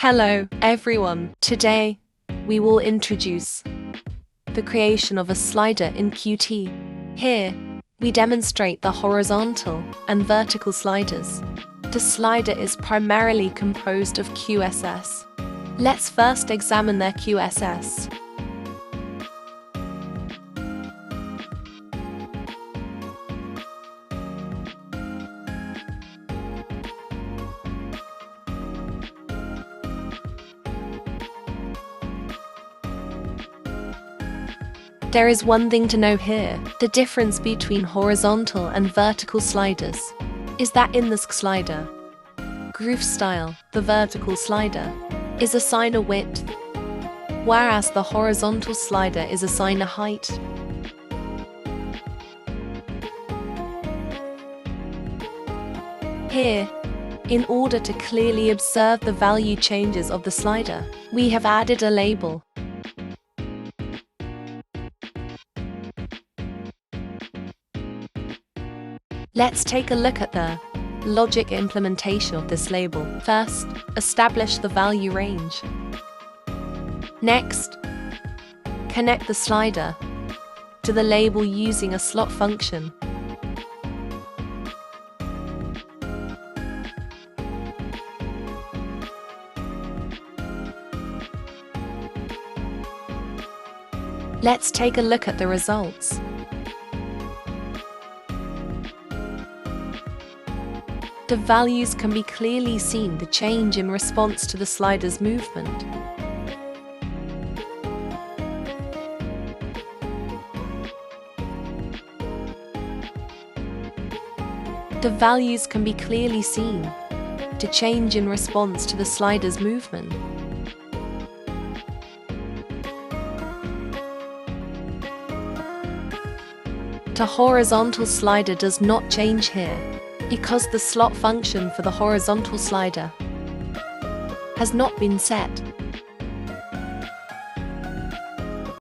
Hello, everyone. Today, we will introduce the creation of a slider in Qt. Here, we demonstrate the horizontal and vertical sliders. The slider is primarily composed of QSS. Let's first examine their QSS. There is one thing to know here. The difference between horizontal and vertical sliders is that in this slider, groove style, the vertical slider, is assigned a width, whereas the horizontal slider is assigned a height. Here, in order to clearly observe the value changes of the slider, we have added a label. Let's take a look at the logic implementation of this label. First, establish the value range. Next, connect the slider to the label using a slot function. Let's take a look at the results. The values can be clearly seen the change in response to the slider's movement. The values can be clearly seen to change in response to the slider's movement. The horizontal slider does not change here, because the slot function for the horizontal slider has not been set.